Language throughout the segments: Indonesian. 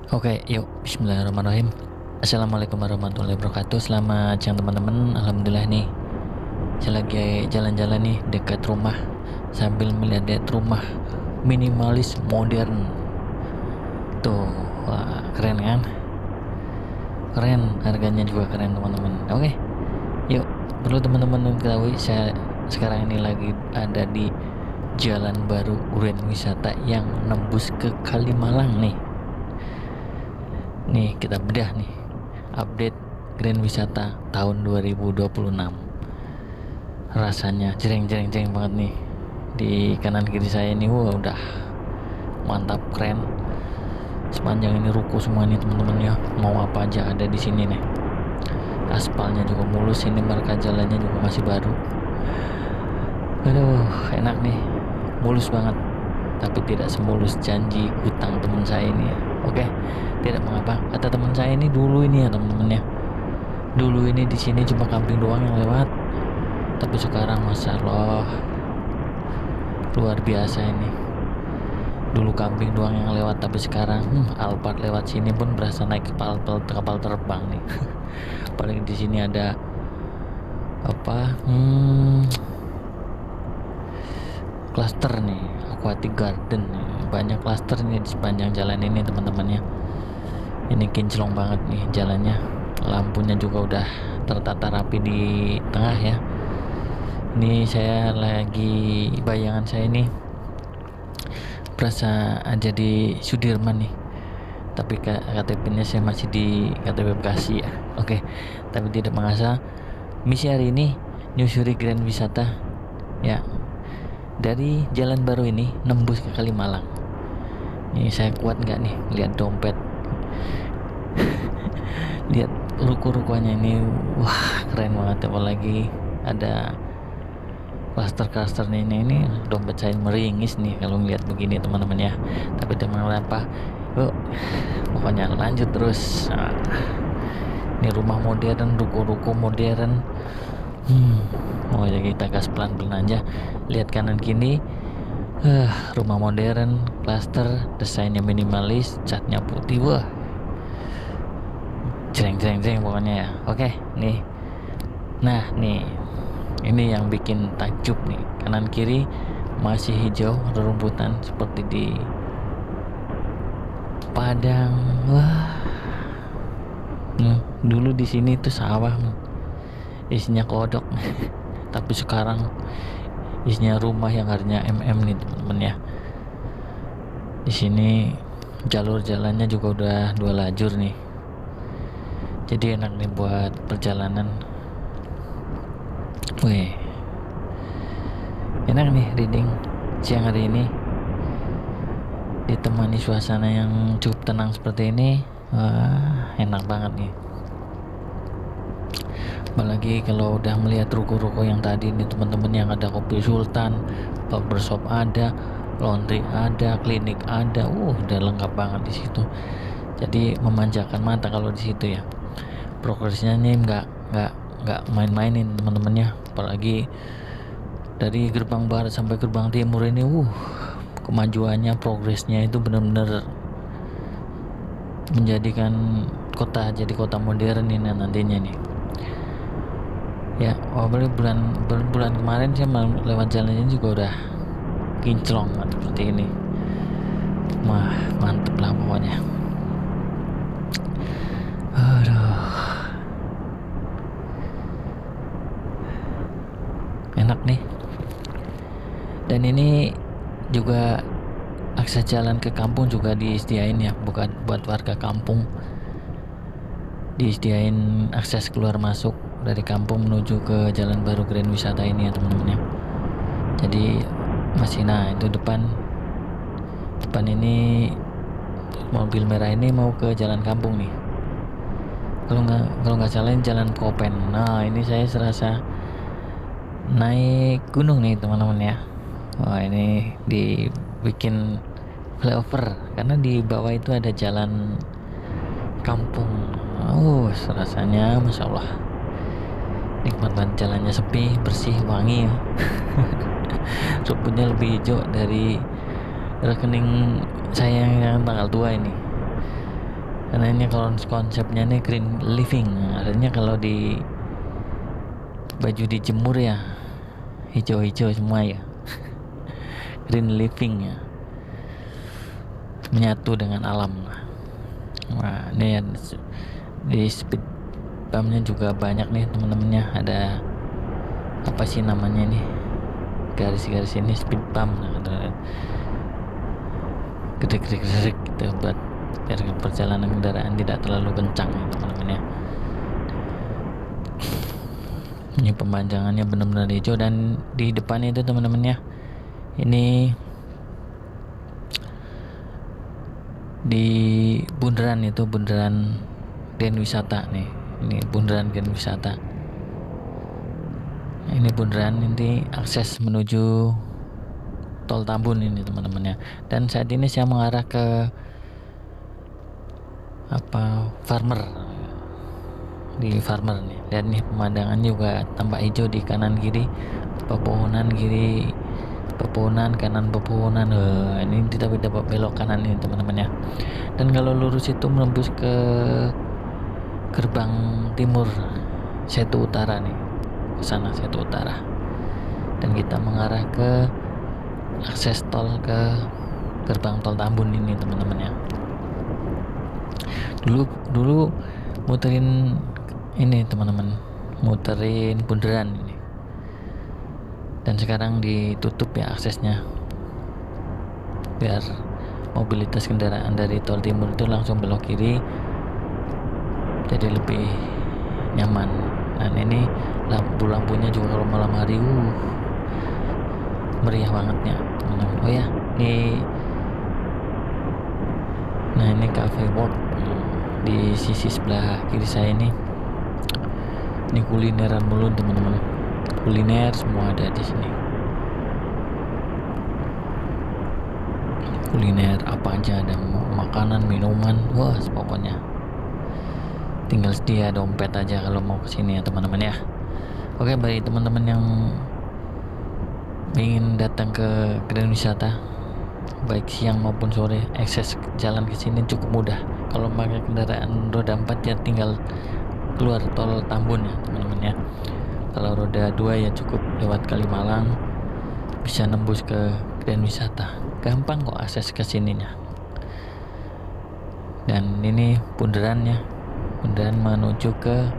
Oke, yuk. Bismillahirrahmanirrahim. Assalamualaikum warahmatullahi wabarakatuh. Selamat siang teman-teman. Alhamdulillah nih, saya lagi jalan-jalan nih dekat rumah sambil melihat rumah minimalis modern. Tuh, wah, keren kan? Keren, harganya juga keren teman-teman. Oke, yuk. Perlu teman-teman ketahui, saya sekarang ini lagi ada di Jalan Baru Grand Wisata yang nembus ke Kalimalang nih. Nih kita bedah nih update Grand Wisata tahun 2026. Rasanya jreng banget nih. Di kanan kiri saya ini udah mantap, keren. Sepanjang ini ruko semua nih teman-teman ya. Mau apa aja ada di sini nih. Aspalnya juga mulus, ini marka jalannya juga masih baru. Aduh, enak nih. Mulus banget. Tapi tidak semulus janji hutang teman saya ini ya. Oke, tidak mengapa. Kata teman saya ini dulu ini ya teman-teman ya. Dulu ini di sini cuma kambing doang yang lewat. Tapi sekarang Masya Allah luar biasa ini. Dulu kambing doang yang lewat, tapi sekarang Alphard lewat sini pun berasa naik kapal terbang nih. Paling di sini ada apa? Cluster nih, aquatic garden nih. Banyak cluster nih di sepanjang jalan ini teman-teman ya. Ini kinclong banget nih jalannya. Lampunya juga udah tertata rapi di tengah ya. Ini saya lagi, bayangan saya ini berasa aja di Sudirman nih. Tapi KTP-nya saya masih di KTP Bekasi ya. Oke, tapi tidak mengasa. Misi hari ini nyusuri Grand Wisata ya. Dari Jalan Baru ini nembus ke Kalimalang. Ini saya kuat nggak nih lihat dompet, lihat ruko-rukonya ini, wah keren banget. Apalagi ada klaster ini dompet saya meringis nih kalau melihat begini teman-teman ya. Tapi teman apa, yuk pokoknya lanjut terus. Ini rumah modern, ruko-ruko modern. Mau aja kita gas pelan-pelan aja. Lihat kanan kiri, rumah modern, klaster, desainnya minimalis, catnya putih, wah, jreng pokoknya ya. Oke, nih, nah nih, ini yang bikin takjub nih. Kanan kiri masih hijau, rerumputan seperti di Padang. Wah, dulu di sini tuh sawah, isinya kodok. Tapi sekarang isinya rumah yang harganya nih teman-teman ya. Di sini jalur jalannya juga udah 2 lajur nih. Jadi enak nih buat perjalanan. Wih, enak nih reading siang hari ini. Ditemani suasana yang cukup tenang seperti ini. Wah, enak banget nih. Apalagi kalau udah melihat ruko-ruko yang tadi ini teman-teman, yang ada kopi sultan, barbershop ada, laundry ada, klinik ada, udah lengkap banget di situ. Jadi memanjakan mata kalau di situ ya. Progresnya nih nggak main-mainin teman-temannya. Apalagi dari gerbang barat sampai gerbang timur ini, kemajuannya, progresnya itu benar-benar menjadikan kota jadi kota modern ini nantinya nih. Ya, bulan kemarin saya lewat jalan ini juga udah kinclong seperti ini. Wah, mantep lah pokoknya. Aduh, enak nih. Dan ini juga akses jalan ke kampung juga disediain ya, bukan buat warga kampung. Disediain akses keluar masuk dari kampung menuju ke Jalan Baru Grand Wisata ini ya teman-teman ya. Jadi masih, nah itu depan ini mobil merah ini mau ke jalan kampung nih. Kalau nggak salah ini jalan Kopen. Nah ini saya serasa naik gunung nih teman-teman ya. Wah, ini dibikin flyover karena di bawah itu ada jalan kampung. Rasanya Masya Allah nikmat banget. Jalannya sepi, bersih, wangi ya. Rumputnya lebih hijau dari rekening saya yang tanggal tua ini. karena ini kalau konsepnya nih green living, artinya kalau di baju dijemur ya hijau-hijau semua ya. Green living ya, menyatu dengan alam. Wah, ini ya, di speed bumpnya juga banyak nih teman-temannya. Ada apa sih namanya nih, garis-garis ini speed bump, gerik-gerik gitu buat biar perjalanan kendaraan tidak terlalu kencang ya teman-teman ya. Ini pemanjangannya benar-benar hijau, dan di depan itu teman-teman ya, ini di bundaran itu, bundaran Grand Wisata nih. Ini bundaran Grand Wisata. Ini bundaran, ini akses menuju Tol Tambun ini teman-teman ya. Dan saat ini saya mengarah ke Farmer. Di Farmer nih. Lihat nih pemandangan juga tampak hijau di kanan kiri. Pepohonan kiri, pepohonan kanan, pepohonan. Ini kita dapat belok kanan ini teman-teman ya. Dan kalau lurus itu menembus ke gerbang timur Setu Utara nih, ke sana Setu Utara. Dan kita mengarah ke akses tol ke gerbang tol Tambun ini teman-teman ya. Dulu muterin ini teman-teman, muterin bundaran ini, dan sekarang ditutup ya aksesnya biar mobilitas kendaraan dari tol timur itu langsung belok kiri, jadi lebih nyaman. Dan ini lampunya juga kalau malam hari meriah banget ya teman-teman. Oh ya, ini Cafe World di sisi sebelah kiri saya ini. Ini kulineran mulu teman-teman, kuliner semua ada di sini. Kuliner apa aja ada, makanan, minuman, wah pokoknya tinggal sedia dompet aja kalau mau kesini ya teman-teman ya. Oke, bagi teman-teman yang ingin datang ke Grand Wisata baik siang maupun sore, akses jalan ke sini cukup mudah. Kalau pakai kendaraan roda 4 ya tinggal keluar tol Tambun ya teman-teman ya. Kalau roda 2 ya cukup lewat Kalimalang, bisa nembus ke Grand Wisata. Gampang kok akses ke sininya. Dan ini bundarannya, bundaran menuju ke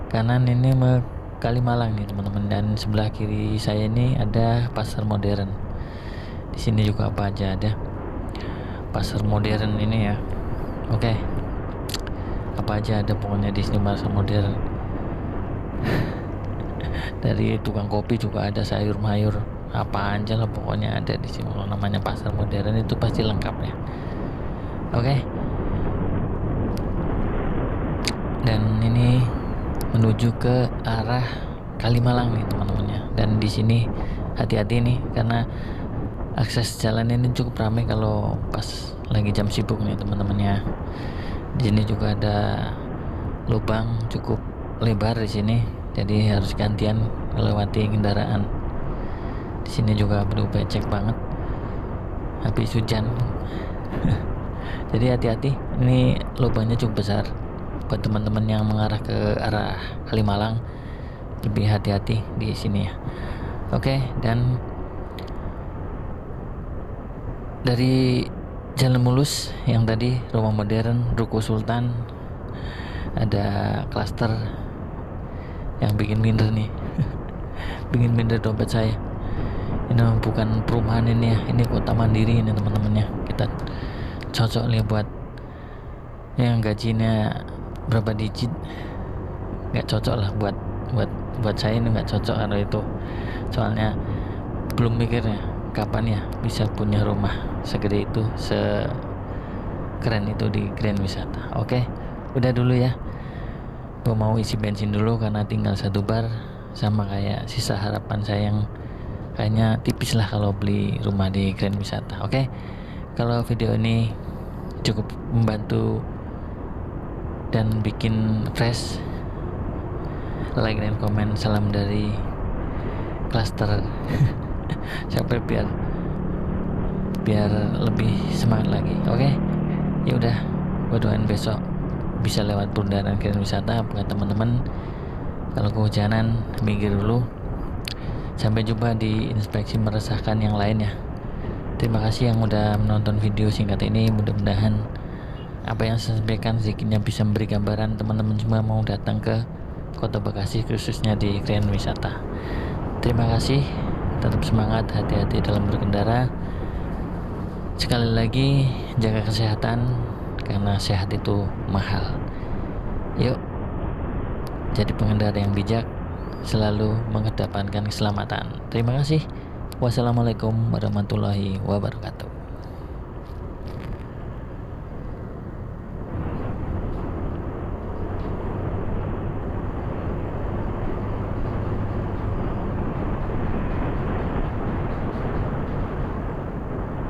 kanan ini Kalimalang nih teman-teman. Dan sebelah kiri saya ini ada pasar modern. Di sini juga apa aja ada, pasar modern ini ya. Oke, apa aja ada pokoknya di sini pasar modern. Dari tukang kopi juga ada, sayur mayur apa aja lah pokoknya ada di sini. Kalau namanya pasar modern itu pasti lengkap ya. Oke. Dan ini menuju ke arah Kalimalang nih teman-teman ya. Dan di sini hati-hati nih karena akses jalan ini cukup ramai kalau pas lagi jam sibuk nih teman-teman ya. Di sini juga ada lubang cukup lebar di sini, jadi harus gantian melewati kendaraan. Di sini juga perlu becek banget habis hujan. Jadi hati-hati, ini lubangnya cukup besar. Buat teman-teman yang mengarah ke arah Kalimalang, lebih hati-hati di sini ya. Oke, dan dari jalan mulus yang tadi rumah modern, ruko sultan, ada klaster yang bikin minder nih. Bikin minder dompet saya. Ini bukan perumahan ini ya, ini kota mandiri ini teman-teman ya. Kita cocok nih buat yang gajinya berapa digit, nggak cocok lah buat saya ini nggak cocok kalau itu. Soalnya belum mikirnya kapan ya bisa punya rumah segede itu, sekeren itu di Grand Wisata. Oke, udah dulu ya, gue mau isi bensin dulu karena tinggal 1 bar, sama kayak sisa harapan saya yang kayaknya tipis lah kalau beli rumah di Grand Wisata. Oke, kalau video ini cukup membantu dan bikin fresh, like dan komen. Salam dari Cluster. Sampai biar lebih semangat lagi. Oke, Ya udah, gue doain besok bisa lewat bundaran Grand Wisata buat teman-teman. Kalau kehujanan minggir dulu. Sampai jumpa di inspeksi meresahkan yang lainnya. Terima kasih yang udah menonton video singkat ini. Mudah-mudahan apa yang saya sampaikan sedikitnya bisa memberi gambaran teman-teman semua mau datang ke Kota Bekasi, khususnya di Grand Wisata. Terima kasih, tetap semangat, hati-hati dalam berkendara. Sekali lagi jaga kesehatan karena sehat itu mahal. Yuk, jadi pengendara yang bijak, selalu mengedepankan keselamatan. Terima kasih. Wassalamualaikum warahmatullahi wabarakatuh.